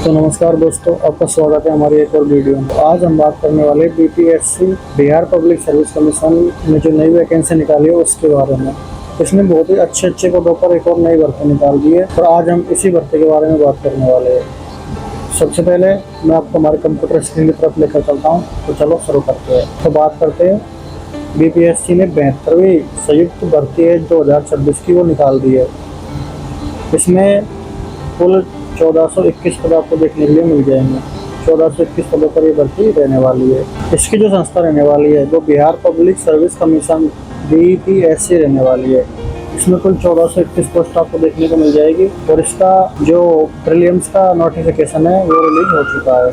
तो नमस्कार दोस्तों, आपका स्वागत है हमारी एक और वीडियो में। आज हम बात करने वाले BPSC Bihar public service commission ने जो नई वैकेंसी निकाली है उसके बारे में। इसने बहुत ही अच्छे अच्छे पदों पर एक और नई भर्ती निकाल दी है और आज हम इसी भर्ती के बारे में बात करने वाले हैं। सबसे पहले मैं आपको हमारे कंप्यूटर स्क्रीन की तरफ लेकर चलता हूँ, तो चलो शुरू करते हैं। तो बात करते हैं, बीपीएससी ने 72वीं संयुक्त भर्ती एज 2026 की वो निकाल दी है। इसमें कुल 1421 पद आपको देखने के लिए मिल जाएंगे। 1421 पदों पर ये भर्ती रहने वाली है। इसकी जो संस्था रहने वाली है वो Bihar public service commission BPSC रहने वाली है। इसमें कुल 1421 पोस्ट आपको देखने को मिल जाएगी और इसका जो प्रीलिम्स का नोटिफिकेशन है वो रिलीज हो चुका है।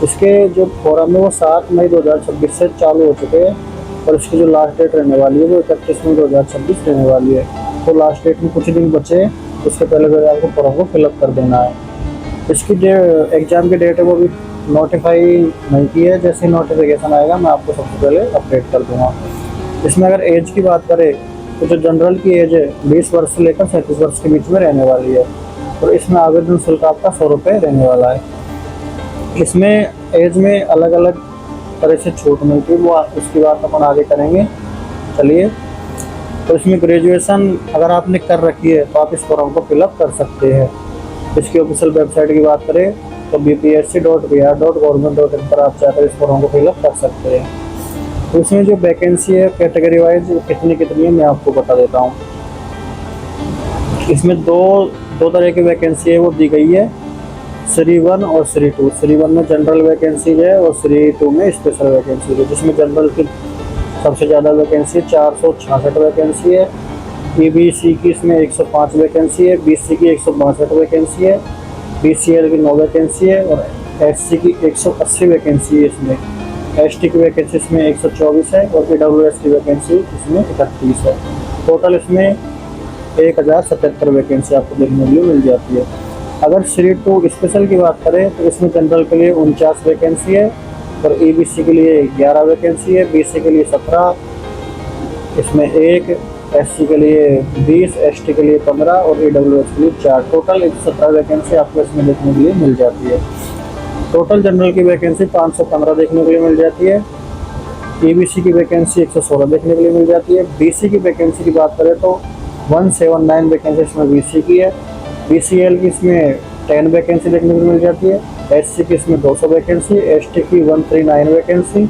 इसके जो फॉर्म है वो 7 मई 2026 से चालू हो चुके हैं और इसकी जो लास्ट डेट रहने वाली है वो 31 मई 2026 रहने वाली है। तो लास्ट डेट में कुछ दिन बचे, उसके पहले आपको फॉर्म को फिलअप कर देना है। इसकी जो एग्ज़ाम की डेट है वो भी नोटिफाई नहीं की है। जैसे नोटिफिकेशन आएगा मैं आपको सबसे पहले अपडेट कर दूंगा। इसमें अगर एज की बात करें तो जो जनरल की एज है 20 वर्ष से लेकर 37 वर्ष के बीच में रहने वाली है और इसमें आवेदन शुल्क आपका 100 रुपये रहने वाला है। इसमें एज में अलग अलग तरह से छूट मिलती है, वो उसकी बात अपन आगे करेंगे। चलिए, तो इसमें ग्रेजुएशन अगर आपने कर रखी है तो आप इस फॉर्म को फिलअप कर सकते हैं। इसकी ऑफिशियल वेबसाइट की बात करें तो bpsc.bihar.government.in पर आप जाकर इस फॉर्म को फिलअप कर सकते हैं। तो इसमें जो वैकेंसी है कैटेगरी वाइज कितनी है मैं आपको बता देता हूँ। इसमें दो तरह की वैकेंसी है वो दी गई है, श्री 1 और श्री 2। श्री 1 में जनरल वैकेंसी है और श्री 2 में स्पेशल वैकेंसी है। जिसमें जनरल की सबसे ज़्यादा वैकेंसी 466 वैकेंसी है, ईबीसी की इसमें 105 वैकेंसी है, बीसी की 162 वैकेंसी है, बीसीएल की 9 वैकेंसी है और एससी की 180 वैकेंसी है। इसमें एसटी की वैकेंसी इसमें 124 है और ईडब्ल्यूएस की वैकेंसी इसमें 31 है। टोटल इसमें 1077 वैकेंसी आपको देखने के लिए मिल जाती है। अगर श्री 2 स्पेशल की बात करें तो इसमें जनरल के लिए 49 वैकेंसी है और ईबीसी के लिए 11 वैकेंसी है, बीसी के लिए 17, इसमें 1, एससी के लिए 20, एसटी के लिए 15 और ईडब्ल्यूएस के लिए 4। टोटल 117 वैकेंसी आपको इसमें देखने के लिए मिल जाती है। टोटल जनरल की वैकेंसी 515 देखने के लिए मिल जाती है, ईबीसी की वैकेंसी 116 देखने के लिए मिल जाती है। बीसी की वैकेंसी की बात करें तो 179 वैकेंसी इसमें बीसी की है, बीसीएल की इसमें 10 वैकेंसी देखने को मिल जाती है, एससी की इसमें 200 वैकेंसी, एसटी की 139 वैकेंसी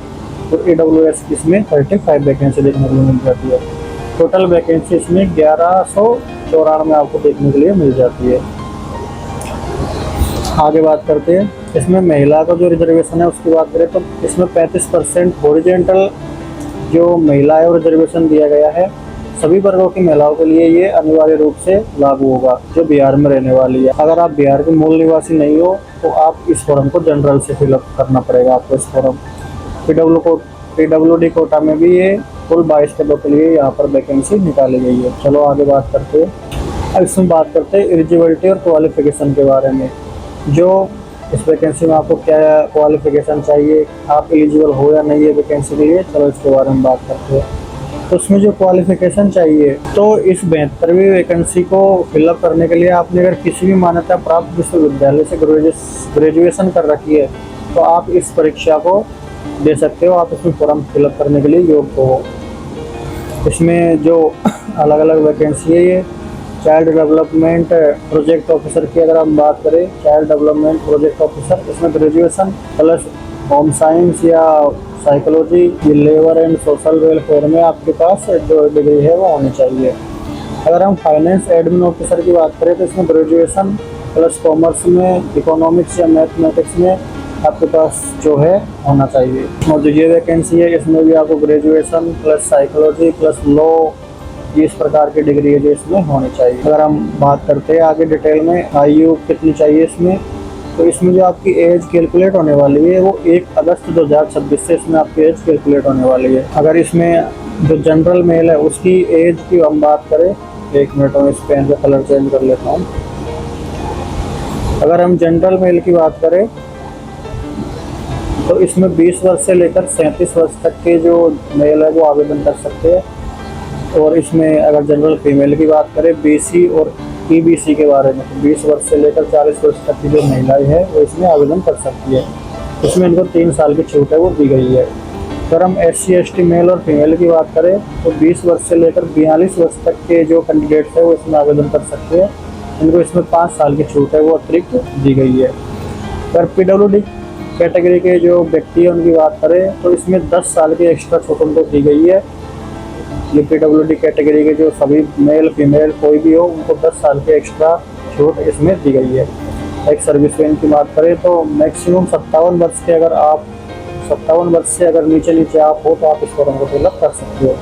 और ईडब्ल्यूएस की इसमें 35 वैकेंसी देखने को मिल जाती है। टोटल वैकेंसी इसमें 1194 आपको देखने के लिए मिल जाती है। आगे बात करते हैं, इसमें महिला का जो रिजर्वेशन है उसकी बात करें तो इसमें 35% हॉरिजॉन्टल जो महिला है वो रिजर्वेशन दिया गया है। सभी वर्गों की महिलाओं के लिए ये अनिवार्य रूप से लागू होगा जो बिहार में रहने वाली है। अगर आप बिहार के मूल निवासी नहीं हो तो आप इस फॉर्म को जनरल से फिलअप करना पड़ेगा आपको। इस फॉर्म पीडब्ल्यूडी कोटा में भी ये कुल 22 पदों के लिए यहाँ पर वैकेंसी निकाली गई है। चलो आगे बात करते हैं। अब इसमें बात करते हैं एलिजिबिलिटी और क्वालिफिकेशन के बारे में। जो इस वैकेंसी में आपको क्या क्वालिफिकेशन चाहिए, आप एलिजिबल हो या नहीं है वैकेंसी के लिए, चलो इसके बारे में बात करते हैं। तो उसमें जो क्वालिफिकेशन चाहिए, तो इस 72वीं वैकेंसी को फिलअप करने के लिए आपने अगर किसी भी मान्यता प्राप्त विश्वविद्यालय से ग्रेजुएशन कर रखी है तो आप इस परीक्षा को दे सकते हो। आप इसमें फॉर्म फिलअप करने के लिए योग्य हो। इसमें जो अलग अलग वैकेंसी है, ये चाइल्ड डेवलपमेंट प्रोजेक्ट ऑफिसर की अगर हम बात करें, चाइल्ड डेवलपमेंट प्रोजेक्ट ऑफिसर, इसमें ग्रेजुएशन प्लस होम साइंस या psychology, labour and social welfare में आपके पास जो डिग्री है वो होनी चाहिए। अगर हम फाइनेंस एडमिन ऑफिसर की बात करें तो इसमें ग्रेजुएशन प्लस कॉमर्स में, इकोनॉमिक्स या मैथमेटिक्स में आपके पास जो है होना चाहिए। और जो ये वैकेंसी है इसमें भी आपको graduation plus psychology plus law, इस प्रकार की डिग्री है जो इसमें होनी चाहिए। अगर हम बात करते हैं आगे डिटेल में, आयु कितनी चाहिए इसमें, तो इसमें जो आपकी एज कैलकुलेट होने वाली है वो 1 अगस्त 2026 से इसमें आपकी एज कैलकुलेट होने वाली है। अगर इसमें जो जनरल मेल है उसकी एज की हम बात करें, 1 मिनट में इस पेन का कलर चेंज कर लेता हूँ। अगर हम जनरल मेल की बात करें तो इसमें 20 वर्ष से लेकर 37 वर्ष तक के जो मेल है वो आवेदन कर सकते हैं। और इसमें अगर जनरल फीमेल की बात करें, बीसी और ईबीसी के बारे में, तो 20 वर्ष से लेकर 40 वर्ष तक की जो महिलाएं हैं वो इसमें आवेदन कर सकती है। इसमें इनको 3 साल की छूट है वो दी गई है। अगर हम SC/ST मेल और फीमेल की बात करें तो 20 वर्ष से लेकर 42 वर्ष तक के जो कैंडिडेट्स हैं वो इसमें आवेदन कर सकते हैं। इनको इसमें 5 साल की छूट है वो अतिरिक्त दी गई है। अगर PWD कैटेगरी के जो व्यक्ति हैं उनकी बात करें तो इसमें 10 साल की एक्स्ट्रा छूट उनको दी गई है। ये PWD कैटेगरी के जो सभी मेल फीमेल कोई भी हो उनको 10 साल की एक्स्ट्रा छूट इसमें दी गई है। एक सर्विसमैन की बात करें तो मैक्सिमम 57 वर्ष के, अगर आप 57 वर्ष से अगर नीचे आप हो तो आप इस फॉर्म को फिलअप कर सकते हो।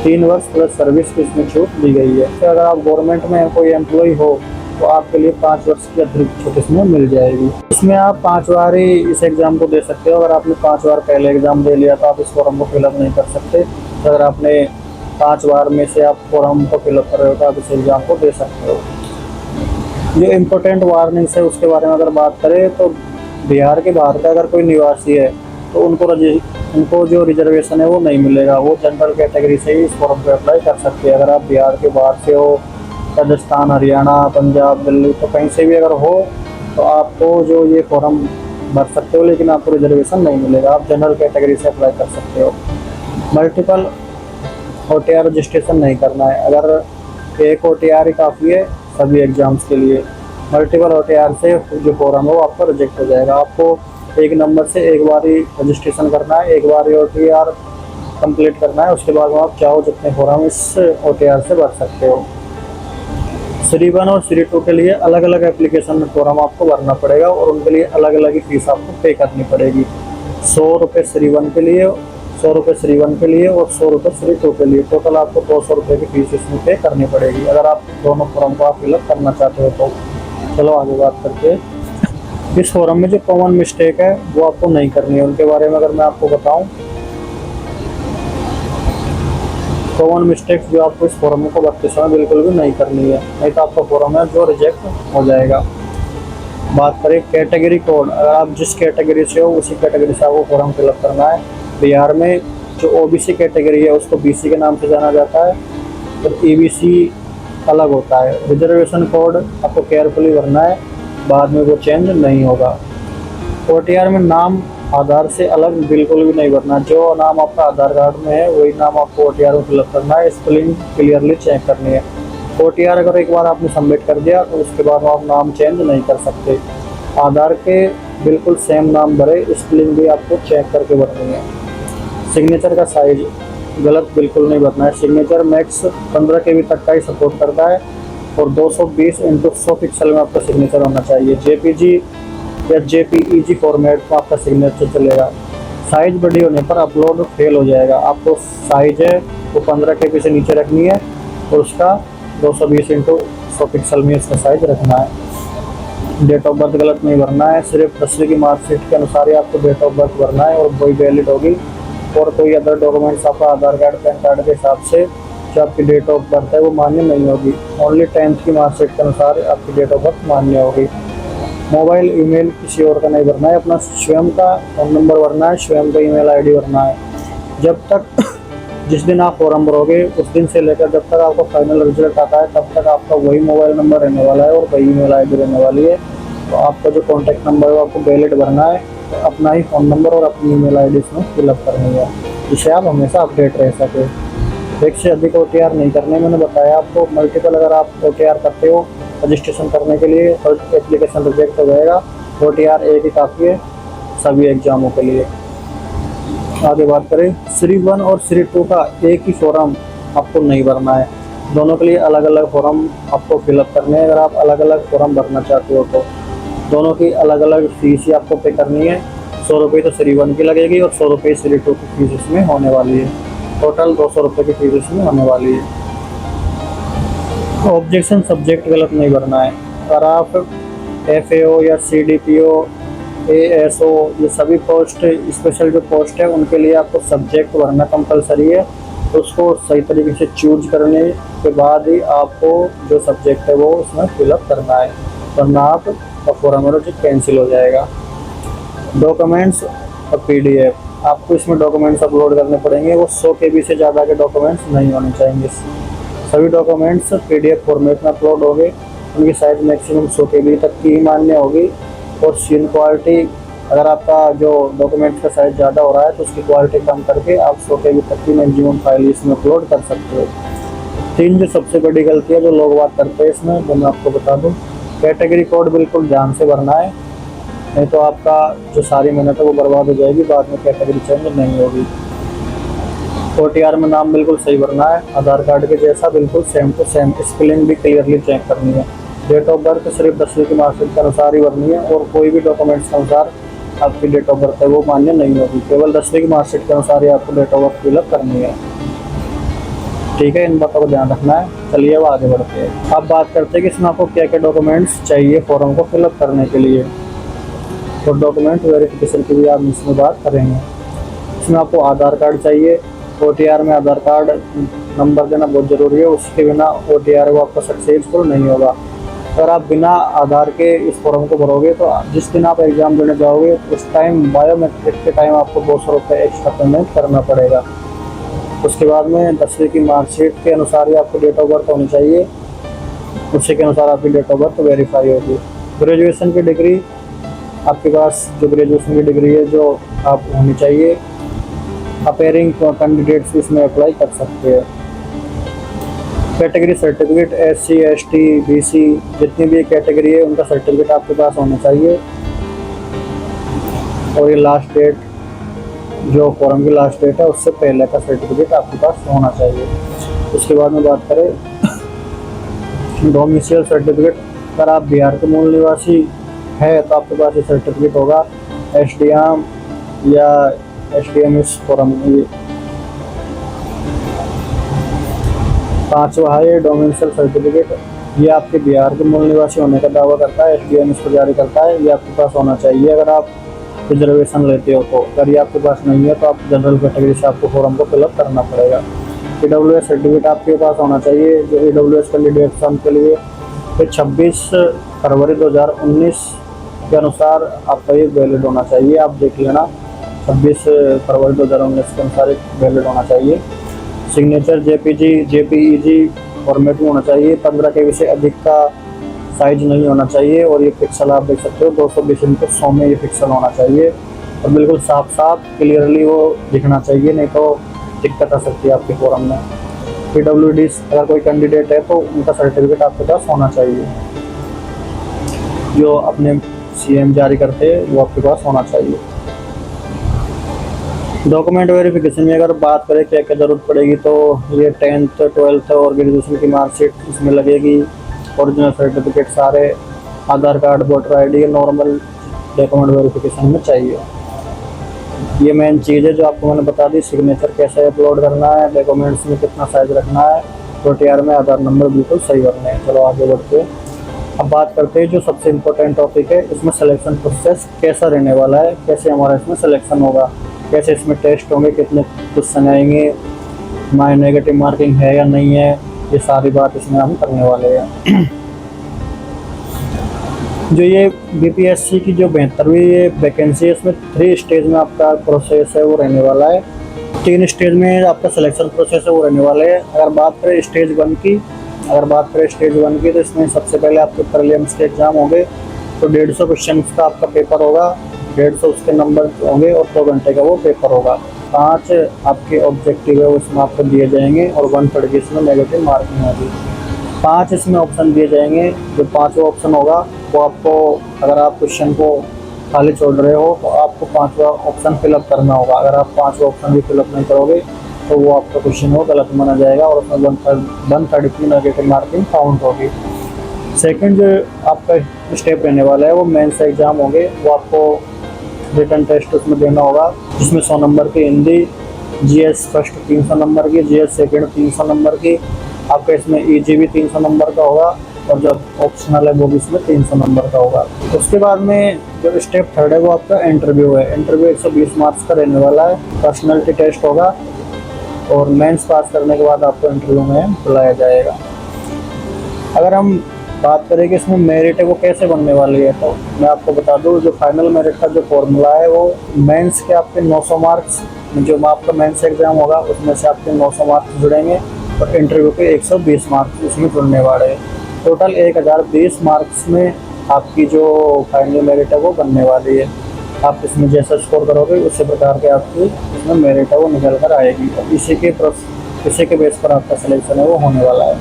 3 वर्ष प्लस सर्विस की इसमें छूट दी गई है। तो अगर आप गवर्नमेंट में कोई एम्प्लॉय हो तो आपके लिए 5 वर्ष की अतिरिक्त छूट इसमें मिल जाएगी। इसमें आप 5 बार ही इस एग्ज़ाम को दे सकते हो। अगर आपने 5 बार पहले एग्ज़ाम दे लिया तो आप इस फॉर्म को फिलअप नहीं कर सकते। अगर आपने 5 बार में से आप फॉर्म को फिलअप कर रहे हो तो आप इस एग्ज़ाम को दे सकते हो। जो इम्पोर्टेंट वार्निंग्स है उसके बारे में अगर बात करें तो बिहार के बाहर का अगर कोई निवासी है तो उनको जो रिजर्वेशन है वो नहीं मिलेगा। वो जनरल कैटेगरी से ही इस फॉर्म पर अप्लाई कर सकते हैं। अगर आप बिहार के बाहर से हो, राजस्थान, हरियाणा, पंजाब, दिल्ली, तो कहीं से भी अगर हो तो आपको जो ये फॉर्म भर सकते हो, लेकिन आपको रिजर्वेशन नहीं मिलेगा। आप जनरल कैटेगरी से अप्लाई कर सकते हो। मल्टीपल OTR रजिस्ट्रेशन नहीं करना है। अगर एक OTR ही काफ़ी है सभी एग्ज़ाम्स के लिए। मल्टीपल OTR से जो फॉर्म है वो आपको रिजेक्ट हो जाएगा। आपको एक नंबर से एक बार ही रजिस्ट्रेशन करना है, एक बार ही OTR कंप्लीट करना है। उसके बाद आप चाहो जितने फॉर्म इस OTR से भर सकते हो। श्री 1 और श्री 2 के लिए अलग अलग एप्लीकेशन में फॉर्म आपको भरना पड़ेगा और उनके लिए अलग अलग ही फीस आपको पे करनी पड़ेगी। 100 रुपये श्री 1 के लिए, 100 रुपये श्री 1 के लिए और 100 रुपये श्री 2 के लिए। टोटल आपको 200 रुपये की फीस इसमें पे करनी पड़ेगी अगर आप दोनों फॉर्म को आप फिलअप करना चाहते हो तो। चलो आगे बात करते हैं। इस फॉर्म में जो कॉमन मिस्टेक है वो आपको नहीं करनी है। उनके बारे में अगर मैं आपको बताऊं, कॉमन मिस्टेक्स जो आपको इस फॉर्म को भरते समय बिल्कुल भी नहीं करनी है, नहीं तो आपका फॉर्म है जो रिजेक्ट हो जाएगा। बात करें कैटेगरी कोड, अगर आप जिस कैटेगरी से हो उसी कैटेगरी से आपको फॉर्म फिलअप करना है। बिहार में जो OBC कैटेगरी है उसको BC के नाम से जाना जाता है और EBC अलग होता है। रिजर्वेशन कोड आपको केयरफुली भरना है, बाद में वो चेंज नहीं होगा। OTR में नाम आधार से अलग बिल्कुल भी नहीं भरना। जो नाम आपका आधार कार्ड में है वही नाम आपको OTR में फिलअप करना है। स्पेलिंग क्लियरली चेक करनी है। OTR अगर एक बार आपने सबमिट कर दिया तो उसके बाद आप नाम चेंज नहीं कर सकते। आधार के बिल्कुल सेम नाम भरे, स्पेलिंग भी आपको चेक करके भरनी है। सिग्नेचर का साइज गलत बिल्कुल नहीं भरना है। सिग्नेचर मैक्स 15 KB तक का ही सपोर्ट करता है और 220x100 पिक्सल में आपका सिग्नेचर होना चाहिए। JPG या JPEG फॉर्मेट में आपका सिग्नेचर चलेगा। साइज बड़ी होने पर अपलोड फेल हो जाएगा। आपको साइज है वो 15 KB से नीचे रखनी है और उसका 220x100 पिक्सल में इसका साइज रखना है। डेट ऑफ बर्थ गलत नहीं भरना है। सिर्फ 10वीं की मार्कशीट के अनुसार ही आपको डेट ऑफ बर्थ भरना है और वही वैलिड होगी। और कोई अदर डॉक्यूमेंट्स आपका आधार कार्ड, पैन कार्ड के हिसाब से जो आपकी डेट ऑफ बर्थ है वो मान्य नहीं होगी। ओनली 10th की मार्कशीट के अनुसार आपकी डेट ऑफ बर्थ मान्य होगी। मोबाइल, ईमेल किसी और का नहीं भरना है। अपना स्वयं का फ़ोन नंबर भरना है, स्वयं का ईमेल ID भरना है। जब तक जिस दिन आप फॉर्म भरोगे उस दिन से लेकर जब तक आपका फाइनल रिजल्ट आता है तब तक आपका वही मोबाइल नंबर रहने वाला है और वही ईमेल ID रहने वाली है। तो आपका जो कॉन्टैक्ट नंबर है वो आपको वैलिड भरना है। तो अपना ही फ़ोन नंबर और अपनी ईमेल ID इसमें फिलअप करनी है जिससे आप हमेशा अपडेट रह सके। एक से अधिक OTR नहीं करने, मैंने बताया आपको। मल्टीपल अगर आप OTR करते हो रजिस्ट्रेशन करने के लिए और एप्लीकेशन रिजेक्ट हो जाएगा। OTR एक ही काफ़ी है सभी एग्जामों के लिए। आगे बात करें, श्री 1 और श्री 2 का एक ही फॉर्म आपको नहीं भरना है। दोनों के लिए अलग अलग फॉर्म आपको फिलअप करने हैं। अगर आप अलग अलग फॉर्म भरना चाहते हो तो दोनों की अलग अलग फीस ही आपको पे करनी है। 100 रुपये तो श्री 1 की लगेगी और 100 रुपये श्री 2 की फीस इसमें होने वाली है। टोटल 200 रुपये की फीस इसमें होने वाली है। ऑब्जेक्शन सब्जेक्ट गलत नहीं भरना है। अगर आप FAO या CDPO, ASO ये सभी पोस्ट, स्पेशल जो पोस्ट है उनके लिए आपको सब्जेक्ट भरना कंपलसरी है। तो उसको सही तरीके से चूज करने के बाद ही आपको जो सब्जेक्ट है वो उसमें फिलअप करना है, वरना आपका फॉर्म कैंसिल हो जाएगा। डॉक्यूमेंट्स और PDF आपको इसमें डॉक्यूमेंट्स अपलोड करने पड़ेंगे। वो 100 KB से ज़्यादा के डॉक्यूमेंट्स नहीं होने चाहिए। सभी डॉक्यूमेंट्स PDF फॉर्मेट में अपलोड होंगे उनकी साइज मैक्सिमम 100 KB तक की ही मान्य होगी। और सीन क्वालिटी, अगर आपका जो डॉक्यूमेंट का साइज ज़्यादा हो रहा है तो उसकी क्वालिटी कम करके आप 100 KB तक की मैक्सिमम फाइल इसमें अपलोड कर सकते हो। 3 जो सबसे बड़ी गलती है जो लोग बात करते हैं इसमें, वो मैं आपको बता दूँ। कैटेगरी कोड बिल्कुल ध्यान से भरना है, नहीं तो आपका जो सारी मेहनत है वो बर्बाद हो जाएगी, बाद में कैटेगरी चेंज नहीं होगी। OTR में नाम बिल्कुल सही भरना है, आधार कार्ड के जैसा बिल्कुल सेम टू सेम, स्पेलिंग भी क्लियरली चेक करनी है। डेट ऑफ बर्थ सिर्फ 10वीं की मार्कशीट के अनुसार ही भरनी है और कोई भी डॉक्यूमेंट्स के अनुसार आपकी डेट ऑफ बर्थ है वो मान्य नहीं होगी। केवल 10वीं की मार्कशीट के अनुसार ही आपको डेट ऑफ बर्थ फिलअप करनी है। ठीक है, इन बातों को ध्यान रखना है। चलिए अब आगे बढ़ते हैं। अब बात करते हैं कि इसमें आपको क्या क्या डॉक्यूमेंट्स चाहिए फॉर्म को फिलअप करने के लिए। तो डॉक्यूमेंट वेरिफिकेशन की भी आप इसमें बात करेंगे। इसमें आपको आधार कार्ड चाहिए। OTR में आधार कार्ड नंबर देना बहुत ज़रूरी है, उसके बिना OTR वो आपका सक्सेसफुल नहीं होगा। अगर आप बिना आधार के इस फॉर्म को भरोगे तो जिस दिन आप एग्ज़ाम देने जाओगे उस टाइम बायोमेट्रिक के टाइम आपको 200 रुपये एक्स्ट्रा पेमेंट करना पड़ेगा। उसके बाद में 10वीं की मार्कशीट के अनुसार ही आपको डेट ऑफ बर्थ होनी चाहिए, उसी के अनुसार आपकी डेट ऑफ बर्थ वेरीफाई होगी। ग्रेजुएशन की डिग्री, आपके पास जो ग्रेजुएशन की डिग्री है जो आप होनी चाहिए। अपेयरिंग कैंडिडेट्स इसमें अप्लाई कर सकते हैं। Category certificate, SC ST BC जितनी भी कैटेगरी है उनका सर्टिफिकेट आपके पास होना चाहिए। और ये लास्ट डेट, जो फॉर्म की लास्ट डेट है उससे पहले का सर्टिफिकेट आपके पास होना चाहिए। उसके बाद में बात करें डोमिसाइल सर्टिफिकेट, अगर आप बिहार के मूल निवासी है तो आपके पास ये सर्टिफिकेट होगा। SDM या SDMS फॉर्म। 5वां है डोमिसाइल सर्टिफिकेट, ये आपके बिहार के मूल निवासी होने का दावा करता है, SDMS को जारी करता है। ये आपके पास होना चाहिए अगर आप रिजर्वेशन लेते हो तो। अगर ये आपके पास नहीं है तो आप जनरल कैटेगरी से आपको फॉर्म को फिलअप करना पड़ेगा। EWS सर्टिफिकेट आपके पास होना चाहिए। जो EWS कैंडिडेट्स हैं उनके लिए 26 फरवरी 2019 के अनुसार आपका ये वैलिड होना चाहिए। आप देख लेना, 26 फरवरी 2019 के अनुसार वैलिड होना चाहिए। सिग्नेचर JPEG फॉर्मेट में होना चाहिए। 15 KB से अधिक का साइज नहीं होना चाहिए। और ये पिक्सल आप देख सकते हो 220x100 में ये पिक्सल होना चाहिए और बिल्कुल साफ साफ क्लियरली वो दिखना चाहिए, नहीं तो दिक्कत आ सकती है आपके फॉर्म में। PWD अगर कोई कैंडिडेट है तो उनका सर्टिफिकेट आपके पास होना चाहिए, जो अपने CM जारी करते हैं वो आपके पास होना चाहिए। डॉक्यूमेंट वेरिफिकेशन में अगर बात करें क्या क्या ज़रूरत पड़ेगी तो ये 10th 12th और ग्रेजुएशन की मार्कशीट इसमें लगेगी। ओरिजिनल सर्टिफिकेट सारे, Aadhaar card, voter ID normal document verification में चाहिए। ये मेन चीज़ है जो आपको मैंने बता दी। सिग्नेचर कैसे अपलोड करना है, डॉक्यूमेंट्स में कितना साइज रखना है, OTR में आधार नंबर बिल्कुल सही भरने हैं। चलो आगे बढ़ते हैं। अब बात करते हैं जो सबसे इम्पोर्टेंट टॉपिक है, इसमें सिलेक्शन प्रोसेस कैसा रहने वाला है, कैसे हमारा इसमें सिलेक्शन होगा, कैसे इसमें टेस्ट होंगे, कितने क्वेश्चन आएंगे, माई नेगेटिव मार्किंग है या नहीं है, ये सारी बात इसमें हम करने वाले हैं। जो ये BPSC की जो 72वीं वैकेंसी है इसमें 3 स्टेज में आपका प्रोसेस है वो रहने वाला है। 3 स्टेज में आपका सिलेक्शन प्रोसेस है वो रहने वाले है। अगर बात करें स्टेज 1 की तो इसमें सबसे पहले आपके प्रीलिम्स के एग्जाम होंगे। तो 150 क्वेश्चन का आपका पेपर होगा, 150 उसके नंबर होंगे और 2 घंटे का वो पेपर होगा। 5 आपके ऑब्जेक्टिव है वो इसमें आपको दिए जाएंगे और 1/3 की इसमें नेगेटिव मार्किंग होगी। 5 इसमें ऑप्शन दिए जाएंगे। जो 5वां ऑप्शन होगा वो आपको, अगर आप क्वेश्चन को खाली छोड़ रहे हो तो आपको 5वां ऑप्शन फिलअप करना होगा। अगर आप 5वां ऑप्शन भी फिलअप नहीं करोगे तो वो आपका क्वेश्चन वो गलत माना जाएगा और उसमें 1/3 की नेगेटिव मार्किंग काउंट होगी। सेकंड जो आपका स्टेप रहने वाला है वो मेंस एग्जाम होंगे। वो आपको रिटन टेस्ट उसमें देना होगा जिसमें 100 नंबर की हिंदी, GS फर्स्ट 300 नंबर की, GS सेकंड 300 नंबर की, आपका इसमें EG भी 300 नंबर का होगा और जो ऑप्शनल है वो भी इसमें 300 नंबर का होगा। उसके बाद में जो स्टेप 3 है वो आपका इंटरव्यू है। इंटरव्यू 120 मार्क्स का रहने वाला है। पर्सनैलिटी टेस्ट होगा और मेंस पास करने के बाद आपको इंटरव्यू में बुलाया जाएगा। अगर हम बात करें कि इसमें मेरिट है वो कैसे बनने वाली है तो मैं आपको बता दूं, जो फाइनल मेरिट का जो फॉर्मूला है वो मेंस के आपके 900 मार्क्स, जो आपका मेंस एग्जाम होगा उसमें से आपके 900 मार्क्स जुड़ेंगे और इंटरव्यू के 120 मार्क्स इसमें जुड़ने वाले हैं। टोटल 1020 मार्क्स में आपकी जो फाइनल मेरिट है वो बनने वाली है। आप इसमें जैसा स्कोर करोगे उसी प्रकार के आपकी इसमें मेरिट है वो निकल कर आएगी। तो इसी के बेस पर आपका सिलेक्शन है वो होने वाला है।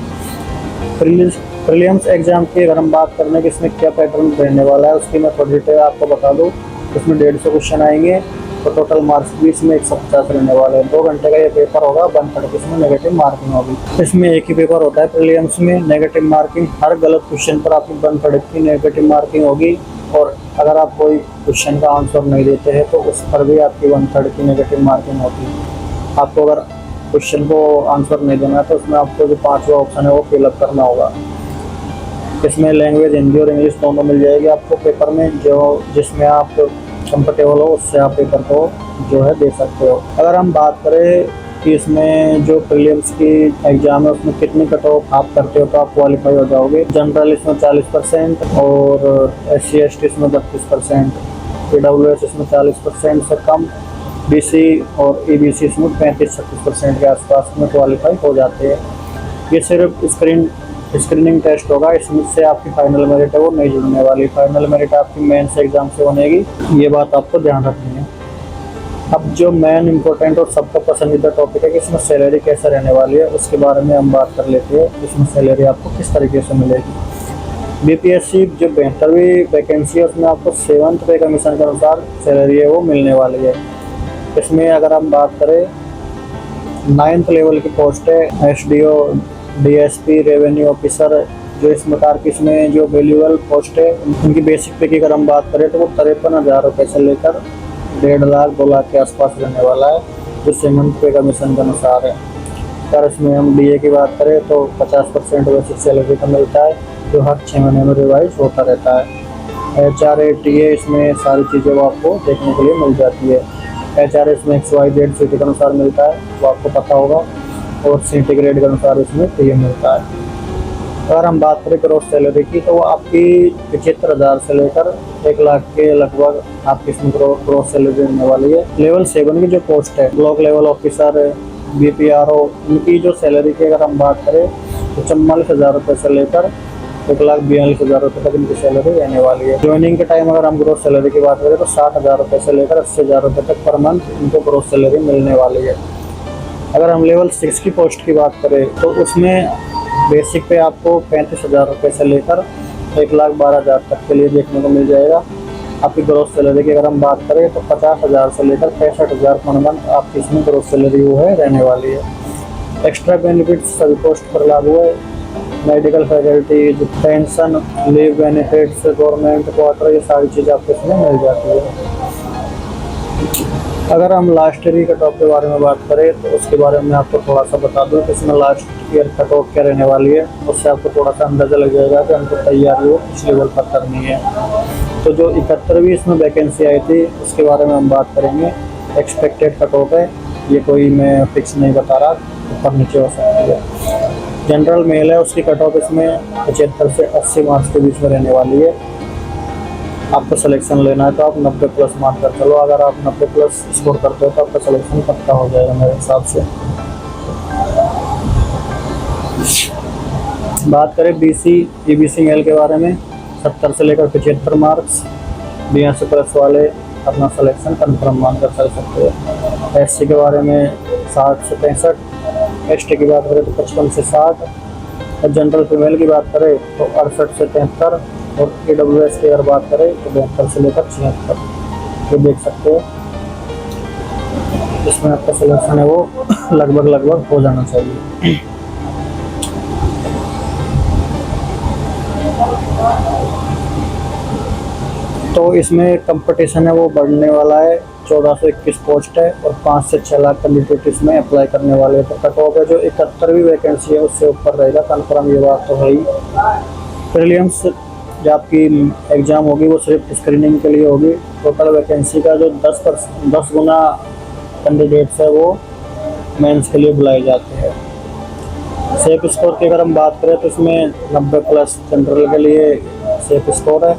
प्रीलिम्स एग्जाम की अगर हम बात करें कि इसमें क्या पैटर्न रहने वाला है, उसकी मैं थोड़ी डिटेल आपको बता दूँ। इसमें 150 क्वेश्चन आएंगे, तो टोटल मार्क्स भी इसमें 150 रहने वाले हैं। 2 घंटे का ये पेपर होगा। 1/3 इसमें नेगेटिव मार्किंग होगी। इसमें एक ही पेपर होता है प्रीलिम्स में, नेगेटिव मार्किंग। हर गलत क्वेश्चन पर आपकी 1/3 की नेगेटिव मार्किंग होगी, और अगर आप कोई क्वेश्चन का आंसर नहीं देते हैं तो उस पर भी आपकी 1/3 की नेगेटिव मार्किंग होती है। आपको अगर क्वेश्चन को आंसर नहीं देना है तो उसमें आपको जो 5वां ऑप्शन है वो फिलअप करना होगा। इसमें लैंग्वेज हिंदी और इंग्लिश दोनों मिल जाएगी आपको पेपर में, जो जिसमें आप कंफर्टेबल हो उससे आप पेपर को जो है दे सकते हो। अगर हम बात करें कि इसमें जो प्रीलिम्स की एग्जाम है उसमें कितनी कट ऑफ आप करते हो तो आप क्वालिफाई हो जाओगे। जनरल इसमें 40% और SC ST इसमें 32%, EWS इसमें 40% से कम, BC और EBC इसमें 35-36% के आसपास में क्वालिफाई हो जाते हैं। ये सिर्फ स्क्रीनिंग टेस्ट होगा, इसमें से आपकी फाइनल मेरिट है वो नहीं जुड़ने वाली। फाइनल मेरिट आपकी मेंस एग्जाम से होनेगी, ये बात आपको ध्यान रखनी है। अब जो मेन इंपॉर्टेंट और सबका पसंदीदा टॉपिक है कि इसमें सैलरी कैसे रहने वाली है, उसके बारे में हम बात कर लेते हैं। इसमें सैलरी आपको किस तरीके से मिलेगी। BPSC जो 72वीं वैकेंसी है उसमें आपको 7th पे कमीशन के अनुसार सैलरी है वो मिलने वाली है। इसमें अगर हम बात करें 9th लेवल की पोस्ट है, SDO, DSP, रेवेन्यू ऑफिसर, जो इस प्रकार की इसमें जो वैल्यूएबल पोस्ट है उनकी बेसिक पे की अगर हम बात करें तो वो 53,000 रुपये से लेकर 1.5 लाख 2 लाख के आसपास रहने वाला है, जो 7th पे कमीशन के अनुसार है। अगर इसमें हम DA की बात करें तो 50% बेसिक सैलरी का मिलता है, जो हर 6 महीने में रिवाइज होता रहता है। HRA TA इसमें सारी चीज़ें वो आपको देखने के लिए मिल जाती है। HRA इसमें XYZ सिटी के अनुसार मिलता है, वो आपको पता होगा, और सिटी ग्रेड के अनुसार इसमें TA मिलता है। अगर हम बात करें ग्रोस सैलरी की तो वो आपकी 75,000 से लेकर 1 लाख के लगभग आपकी इसमें ग्रोस सैलरी रहने वाली है। लेवल 7 की जो पोस्ट है, ब्लॉक लेवल ऑफिसर, BPRO, इनकी जो सैलरी की अगर हम बात करें तो 44,000 रुपये से लेकर 1,42,000 रुपये तक इनकी सैलरी रहने वाली है। ज्वाइनिंग के टाइम अगर हम ग्रोस सैलरी की बात करें तो 60,000 रुपये से लेकर 80,000 रुपये तक पर मंथ इनको ग्रोस सैलरी मिलने वाली है। अगर हम लेवल 6 की पोस्ट की बात करें तो उसमें बेसिक पे आपको 35,000 रुपये से लेकर 1,12,000 तक के लिए देखने को मिल जाएगा। आपकी ग्रोस सैलरी की अगर हम बात करें तो 50,000 से लेकर 65,000 पर मंथ आपकी इसमें ग्रोस सैलरी वो है रहने वाली है। एक्स्ट्रा बेनिफिट्स सभी पोस्ट पर लागू है। Medical facility, pension, leave benefits, government quarter, ये सारी चीज़ें आपको इसमें मिल जाती है। अगर हम लास्ट ईयर की कट ऑफ के बारे में बात करें तो उसके बारे में आपको थोड़ा सा बता दूं कि इसमें लास्ट ईयर कट ऑफ क्या रहने वाली है, उससे आपको थोड़ा सा अंदाज़ा लग जाएगा कि हमको तैयारी वो किस लेवल पर करनी है। तो जो 71वीं इसमें वैकेंसी आई थी उसके बारे में हम बात करेंगे। एक्सपेक्टेड कट ऑफ है, ये कोई मैं फिक्स नहीं बता रहा, ऊपर नीचे हो सकती है। जनरल मेल है, उसकी कट ऑफ इसमें 75 से 80 मार्क्स के बीच में रहने वाली है। आपको सिलेक्शन लेना है तो आप 90+ मान कर चलो। अगर आप 90+ स्कोर करते हो तो आपका सिलेक्शन पक्का हो जाएगा मेरे हिसाब से। बात करें BC EBC मेल के बारे में, 70 से लेकर 75 मार्क्स, 82+ वाले अपना सिलेक्शन कन्फर्म मान कर चल सकते हैं। SC के बारे में 60 से 65, ST की बात करें तो 55 से 60, और जनरल फीमेल की बात करें तो 68 से 73, और EWS की अगर बात करें तो 72 से लेकर 76। ये देख सकते हो, इसमें आपका सिलेक्शन है वो लगभग हो जाना चाहिए। तो इसमें कंपटीशन है वो बढ़ने वाला है। 1421 पोस्ट है और 5 से 6 लाख कैंडिडेट इसमें अप्लाई करने वाले हैं। तो कट ऑफ है जो 71वीं वैकेंसी है उससे ऊपर रहेगा, कन्फर्म ये बात तो है ही। प्रीलिम्स जो आपकी एग्ज़ाम होगी वो सिर्फ स्क्रीनिंग के लिए होगी। टोटल वैकेंसी का जो 10 गुना कैंडिडेट्स है वो मेंस के लिए बुलाए जाते हैं। सेफ स्कोर की अगर हम बात करें तो इसमें 90+ जनरल के लिए सेफ स्कोर है,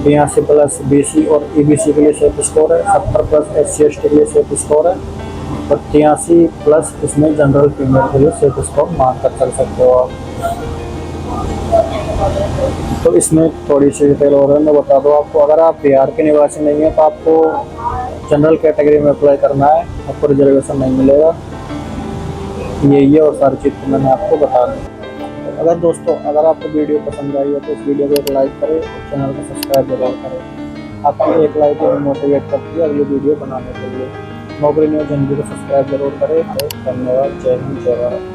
82+ BC और EBC के लिए सेफ स्कोर है, 70+ SC ST के लिए सेफ स्कोर है, और 83+ इसमें जनरल फीमेल के लिए सेफ स्कोर मान कर चल सकते हो आप। तो इसमें थोड़ी सी डिटेल और है, मैं बता दूँ आपको। अगर आप बिहार के निवासी नहीं हैं तो आपको जनरल कैटेगरी में अप्लाई करना है, आपको रिजर्वेशन नहीं मिलेगा। यही है और सारी चीज़ तो मैंने आपको बता दी। अगर दोस्तों अगर आपको वीडियो पसंद आई है तो इस वीडियो को एक लाइक करें और चैनल को सब्सक्राइब जरूर करें। आपकी एक लाइक हमें मोटिवेट करती है अगली वीडियो बनाने के लिए। नौकरी न्यूज़ हिंदी को सब्सक्राइब जरूर करें। धन्यवाद। जय हिंद, जय भारत।